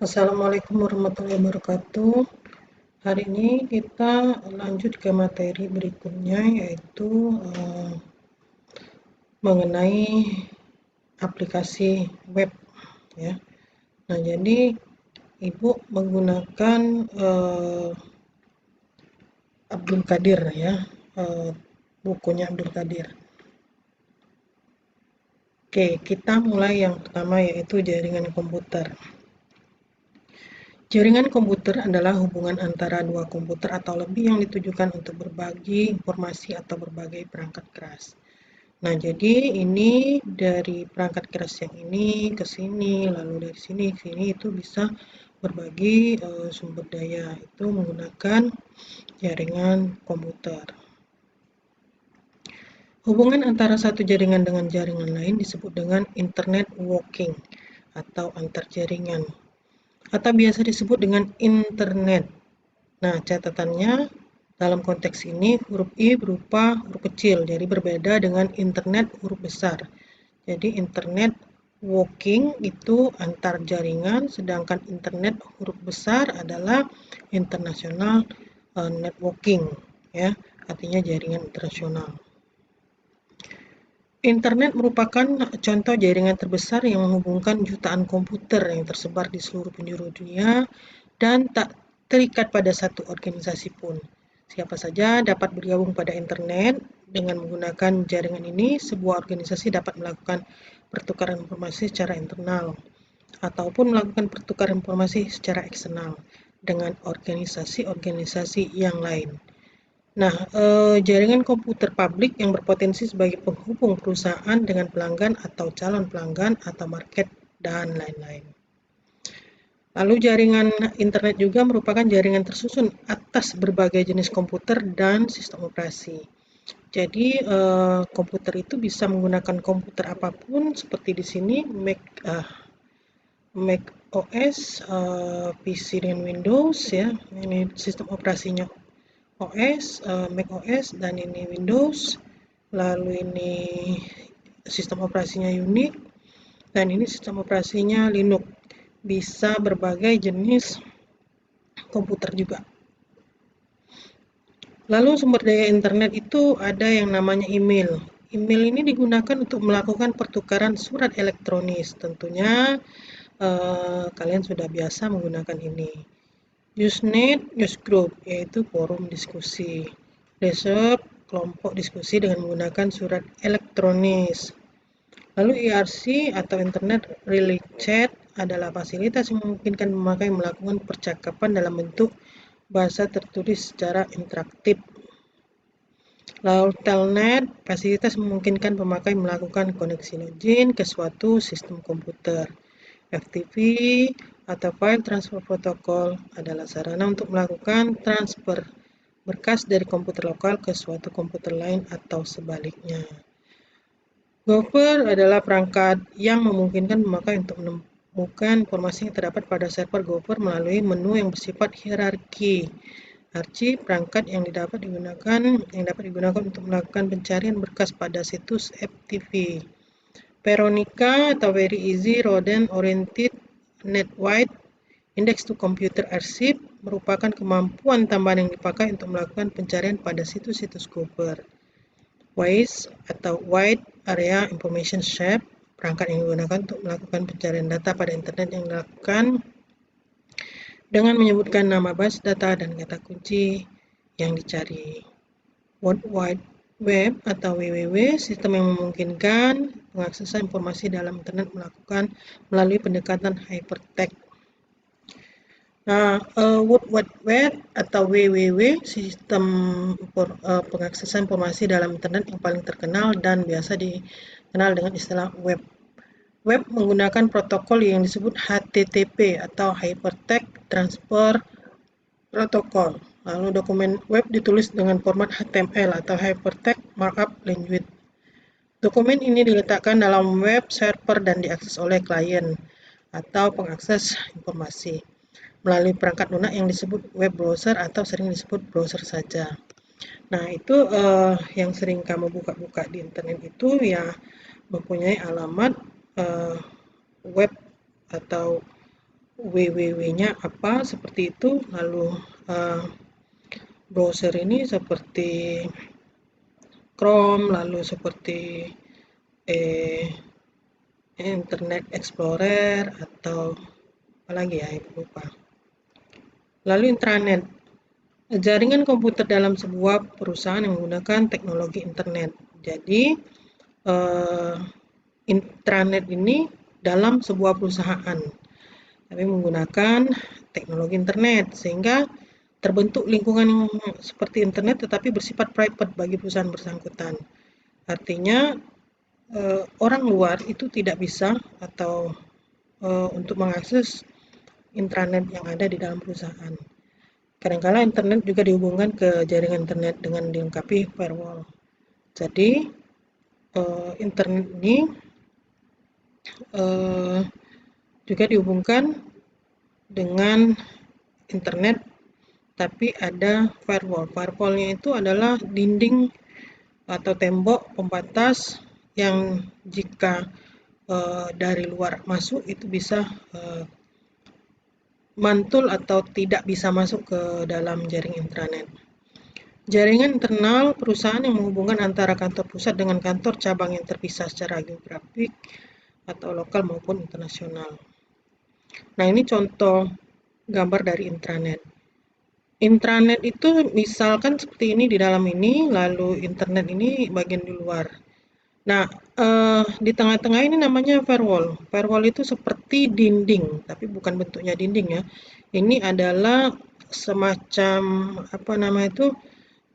Assalamualaikum warahmatullahi wabarakatuh. Hari ini kita lanjut ke materi berikutnya, yaitu mengenai aplikasi web, ya. Nah, jadi Ibu menggunakan Abdul Qadir, ya, bukunya Abdul Qadir. Oke, kita mulai yang pertama, yaitu jaringan komputer. Jaringan komputer adalah hubungan antara dua komputer atau lebih yang ditujukan untuk berbagi informasi atau berbagai perangkat keras. Nah, jadi ini dari perangkat keras yang ini ke sini, lalu dari sini ke sini, itu bisa berbagi sumber daya, itu menggunakan jaringan komputer. Hubungan antara satu jaringan dengan jaringan lain disebut dengan internet working atau antar jaringan, atau biasa disebut dengan internet. Nah, catatannya dalam konteks ini huruf I berupa huruf kecil, jadi berbeda dengan internet huruf besar. Jadi internet working itu antar jaringan, sedangkan internet huruf besar adalah international networking, ya, artinya jaringan internasional. Internet merupakan contoh jaringan terbesar yang menghubungkan jutaan komputer yang tersebar di seluruh penjuru dunia dan tak terikat pada satu organisasi pun. Siapa saja dapat bergabung pada internet. Dengan menggunakan jaringan ini, sebuah organisasi dapat melakukan pertukaran informasi secara internal ataupun melakukan pertukaran informasi secara eksternal dengan organisasi-organisasi yang lain. Nah, jaringan komputer publik yang berpotensi sebagai penghubung perusahaan dengan pelanggan atau calon pelanggan atau market dan lain-lain. Lalu jaringan internet juga merupakan jaringan tersusun atas berbagai jenis komputer dan sistem operasi. Jadi komputer itu bisa menggunakan komputer apapun, seperti di sini Mac OS, PC dengan Windows, ya. Ini sistem operasinya OS, Mac OS, dan ini Windows. Lalu ini sistem operasinya Unix, dan ini sistem operasinya Linux. Bisa berbagai jenis komputer juga. Lalu sumber daya internet itu ada yang namanya email. Email ini digunakan untuk melakukan pertukaran surat elektronis. Tentunya kalian sudah biasa menggunakan ini. Usenet, newsgroup, yaitu forum diskusi. Reserve, kelompok diskusi dengan menggunakan surat elektronis. Lalu IRC atau Internet Relay Chat adalah fasilitas yang memungkinkan pemakai melakukan percakapan dalam bentuk bahasa tertulis secara interaktif. Lalu Telnet, fasilitas memungkinkan pemakai melakukan koneksi login ke suatu sistem komputer. FTP atau File Transfer Protocol adalah sarana untuk melakukan transfer berkas dari komputer lokal ke suatu komputer lain atau sebaliknya. Gopher adalah perangkat yang memungkinkan pemakai untuk menemukan informasi yang terdapat pada server Gopher melalui menu yang bersifat hierarki. Archie, perangkat yang dapat digunakan untuk melakukan pencarian berkas pada situs FTP. Veronica atau Very Easy Rodent Oriented Netwide Index to Computer Archive merupakan kemampuan tambahan yang dipakai untuk melakukan pencarian pada situs-situs Gopher. WAIS atau Wide Area Information Shape, perangkat yang digunakan untuk melakukan pencarian data pada internet yang dilakukan dengan menyebutkan nama base data dan kata kunci yang dicari. World Wide Web atau WWW, sistem yang memungkinkan pengaksesan informasi dalam internet melalui pendekatan hypertext. Nah, World Wide Web atau WWW, sistem pengaksesan informasi dalam internet yang paling terkenal dan biasa dikenal dengan istilah web. Web menggunakan protokol yang disebut HTTP atau Hypertext Transfer Protocol. Lalu dokumen web ditulis dengan format HTML atau Hypertext Markup Language. Dokumen ini diletakkan dalam web server dan diakses oleh klien atau pengakses informasi melalui perangkat lunak yang disebut web browser atau sering disebut browser saja. Nah, itu yang sering kamu buka-buka di internet itu ya mempunyai alamat web atau www-nya apa seperti itu, lalu browser ini seperti Chrome, lalu seperti eh, Internet Explorer atau apalagi ya, ibu lupa. Lalu intranet, jaringan komputer dalam sebuah perusahaan yang menggunakan teknologi internet. Jadi eh, intranet ini dalam sebuah perusahaan, tapi menggunakan teknologi internet sehingga terbentuk lingkungan yang seperti internet tetapi bersifat private bagi perusahaan bersangkutan. Artinya orang luar itu tidak bisa atau untuk mengakses intranet yang ada di dalam perusahaan. Kadangkala internet juga dihubungkan ke jaringan internet dengan dilengkapi firewall. Jadi internet ini eh, juga dihubungkan dengan internet tapi ada firewall. Firewallnya itu adalah dinding atau tembok pembatas yang jika dari luar masuk itu bisa mantul atau tidak bisa masuk ke dalam jaring intranet. Jaringan internal perusahaan yang menghubungkan antara kantor pusat dengan kantor cabang yang terpisah secara geografik atau lokal maupun internasional. Nah, ini contoh gambar dari intranet. Intranet itu misalkan seperti ini di dalam ini, lalu internet ini bagian di luar. Nah, di tengah-tengah ini namanya firewall. Firewall itu seperti dinding, tapi bukan bentuknya dinding ya. Ini adalah semacam apa nama itu?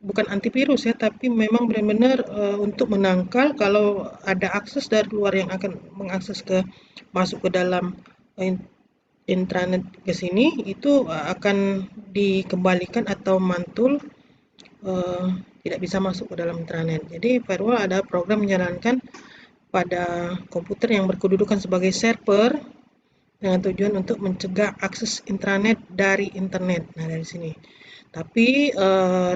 Bukan antivirus ya, tapi memang benar-benar untuk menangkal kalau ada akses dari luar yang akan mengakses ke masuk ke dalam intranet ke sini itu akan dikembalikan atau mantul eh, tidak bisa masuk ke dalam intranet. Jadi firewall ada program menjalankan pada komputer yang berkedudukan sebagai server dengan tujuan untuk mencegah akses intranet dari internet. Nah, dari sini. Tapi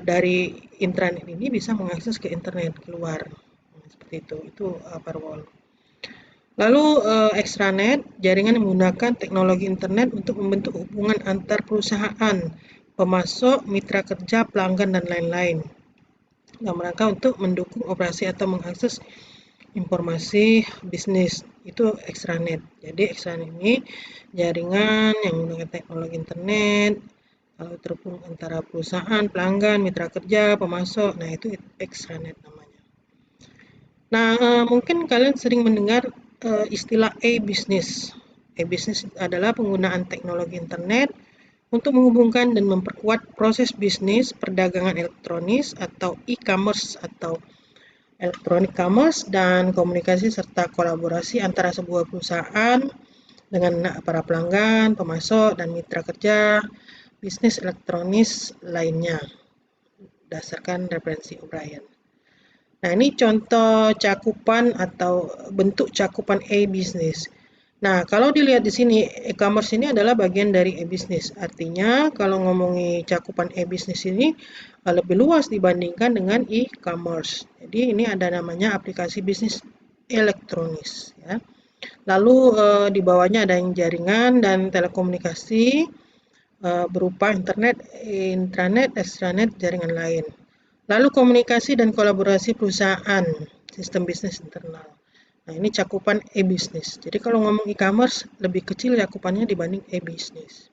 dari intranet ini bisa mengakses ke internet keluar. Nah, seperti itu. Itu firewall. Lalu extranet, jaringan yang menggunakan teknologi internet untuk membentuk hubungan antar perusahaan, pemasok, mitra kerja, pelanggan, dan lain-lain. Dalam rangka untuk mendukung operasi atau mengakses informasi bisnis, itu extranet. Jadi extranet ini jaringan yang menggunakan teknologi internet, lalu terhubung antara perusahaan, pelanggan, mitra kerja, pemasok. Nah, itu extranet namanya. Nah, mungkin kalian sering mendengar istilah e-business. E-business adalah penggunaan teknologi internet untuk menghubungkan dan memperkuat proses bisnis perdagangan elektronis atau e-commerce atau electronic commerce dan komunikasi serta kolaborasi antara sebuah perusahaan dengan para pelanggan, pemasok, dan mitra kerja bisnis elektronis lainnya berdasarkan referensi O'Brien. Nah, ini contoh cakupan atau bentuk cakupan e-business. Nah, kalau dilihat di sini, e-commerce ini adalah bagian dari e-business. Artinya, kalau ngomongi cakupan e-business ini lebih luas dibandingkan dengan e-commerce. Jadi, ini ada namanya aplikasi bisnis elektronis. Ya. Lalu, di bawahnya ada yang jaringan dan telekomunikasi berupa internet, intranet, extranet, jaringan lain. Lalu komunikasi dan kolaborasi perusahaan, sistem bisnis internal. Nah, ini cakupan e-business. Jadi kalau ngomong e-commerce lebih kecil cakupannya dibanding e-business.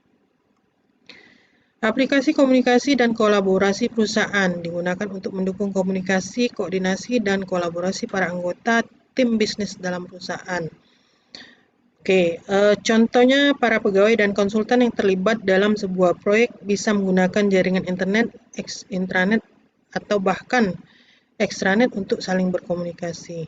Aplikasi komunikasi dan kolaborasi perusahaan digunakan untuk mendukung komunikasi, koordinasi, dan kolaborasi para anggota tim bisnis dalam perusahaan. Oke, contohnya para pegawai dan konsultan yang terlibat dalam sebuah proyek bisa menggunakan jaringan internet, intranet, atau bahkan extranet untuk saling berkomunikasi.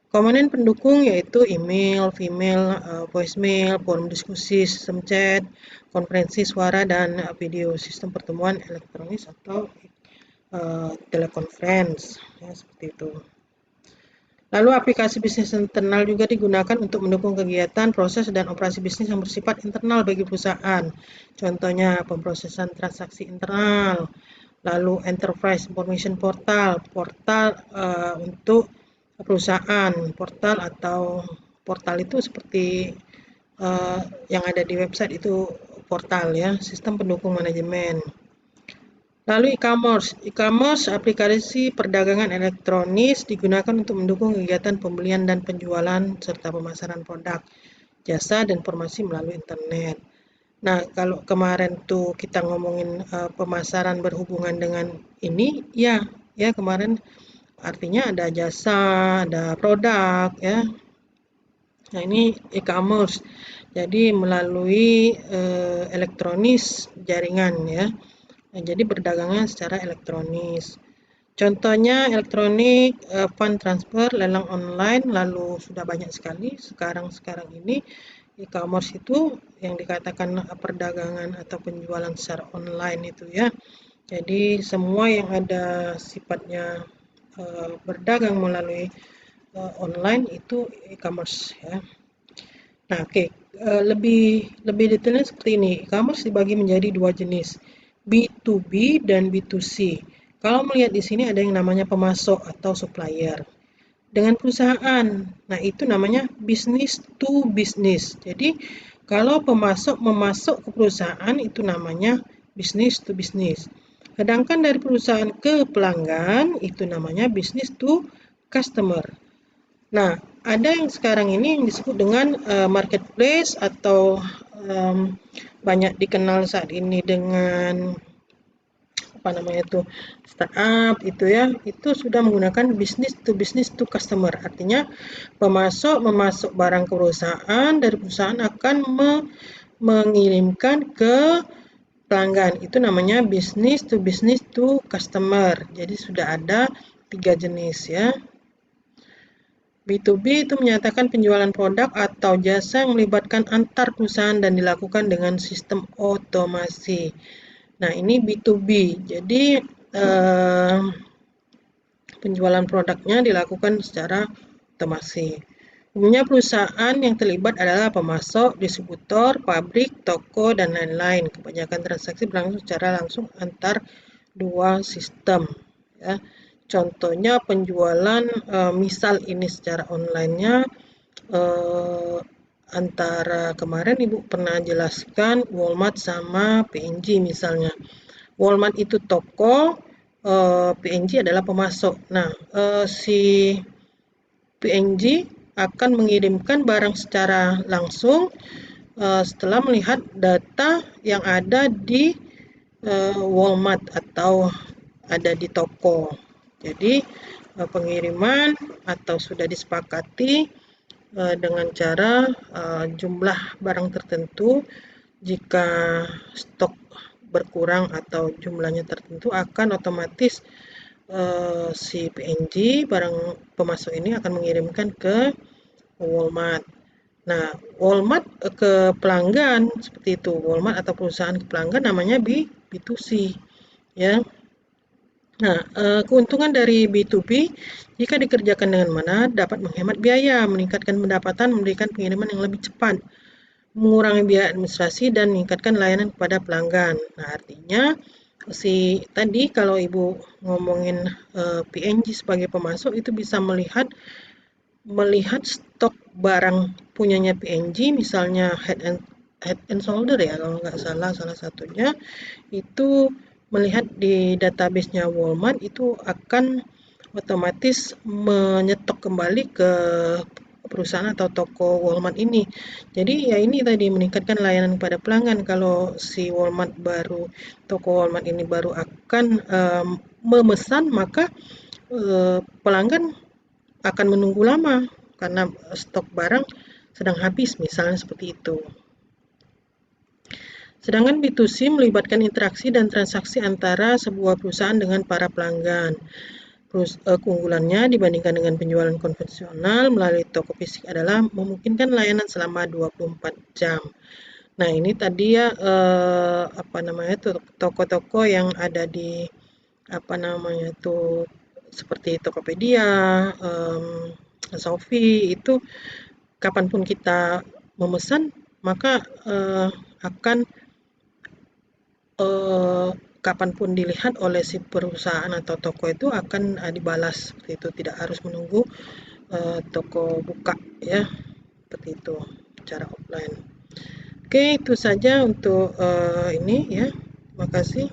Komponen pendukung yaitu email, email, voicemail, forum diskusi, sistem chat, konferensi suara dan video, sistem pertemuan elektronis atau teleconference, ya, seperti itu. Lalu aplikasi bisnis internal juga digunakan untuk mendukung kegiatan, proses, dan operasi bisnis yang bersifat internal bagi perusahaan. Contohnya pemrosesan transaksi internal, lalu Enterprise Information Portal, portal untuk perusahaan, portal atau portal itu seperti yang ada di website itu portal ya, sistem pendukung manajemen. Lalu e-commerce aplikasi perdagangan elektronik digunakan untuk mendukung kegiatan pembelian dan penjualan serta pemasaran produk, jasa dan informasi melalui internet. Nah, kalau kemarin tuh kita ngomongin pemasaran berhubungan dengan ini, ya kemarin artinya ada jasa, ada produk, ya. Nah, ini e-commerce. Jadi melalui elektronis jaringan ya. Nah, jadi berdagangnya secara elektronis. Contohnya elektronik, fund transfer, lelang online, lalu sudah banyak sekali sekarang ini e-commerce itu yang dikatakan perdagangan atau penjualan secara online itu ya. Jadi semua yang ada sifatnya berdagang melalui online itu e-commerce ya. Nah, oke. Lebih detailnya seperti ini. E-commerce dibagi menjadi dua jenis, B2B dan B2C. Kalau melihat di sini ada yang namanya pemasok atau supplier dengan perusahaan. Nah, itu namanya business to business. Jadi, kalau pemasok memasok ke perusahaan itu namanya business to business. Sedangkan dari perusahaan ke pelanggan itu namanya business to customer. Nah, ada yang sekarang ini yang disebut dengan marketplace atau banyak dikenal saat ini dengan startup itu ya, itu sudah menggunakan business to customer. Artinya pemasok memasok barang ke perusahaan, dari perusahaan akan mengirimkan ke pelanggan. Itu namanya business to customer. Jadi sudah ada 3 jenis ya. B2B itu menyatakan penjualan produk atau jasa yang melibatkan antar perusahaan dan dilakukan dengan sistem otomasi. Nah, ini B2B. Jadi penjualan produknya dilakukan secara otomasi. Umumnya perusahaan yang terlibat adalah pemasok, distributor, pabrik, toko, dan lain-lain. Kebanyakan transaksi berlangsung secara langsung antar dua sistem. Ya. Contohnya penjualan, misal ini secara online-nya, antara kemarin Ibu pernah jelaskan Walmart sama PNG misalnya. Walmart itu toko, PNG adalah pemasok. Nah, si PNG akan mengirimkan barang secara langsung setelah melihat data yang ada di Walmart atau ada di toko. Jadi pengiriman atau sudah disepakati dengan cara jumlah barang tertentu. Jika stok berkurang atau jumlahnya tertentu akan otomatis si PNG barang pemasok ini akan mengirimkan ke Walmart. Nah, Walmart ke pelanggan seperti itu. Walmart atau perusahaan ke pelanggan namanya B2C ya. Nah, keuntungan dari B2B jika dikerjakan dengan mana dapat menghemat biaya, meningkatkan pendapatan, memberikan pengiriman yang lebih cepat, mengurangi biaya administrasi dan meningkatkan layanan kepada pelanggan. Nah, artinya tadi kalau Ibu ngomongin PNG sebagai pemasok itu bisa melihat stok barang punyanya PNG, misalnya head and shoulder ya kalau nggak salah satunya, itu melihat di database-nya Walmart itu akan otomatis menyetok kembali ke perusahaan atau toko Walmart ini. Jadi ya ini tadi meningkatkan layanan pada pelanggan. Kalau si toko Walmart ini baru akan memesan, maka pelanggan akan menunggu lama karena stok barang sedang habis misalnya seperti itu. Sedangkan B2C melibatkan interaksi dan transaksi antara sebuah perusahaan dengan para pelanggan. Keunggulannya dibandingkan dengan penjualan konvensional melalui toko fisik adalah memungkinkan layanan selama 24 jam. Nah, ini tadi ya toko-toko yang ada di seperti Tokopedia, Shopee itu kapanpun kita memesan maka akan kapanpun dilihat oleh si perusahaan atau toko itu akan dibalas seperti itu, tidak harus menunggu toko buka ya, seperti itu cara offline. Oke, itu saja untuk ini ya. Terima kasih.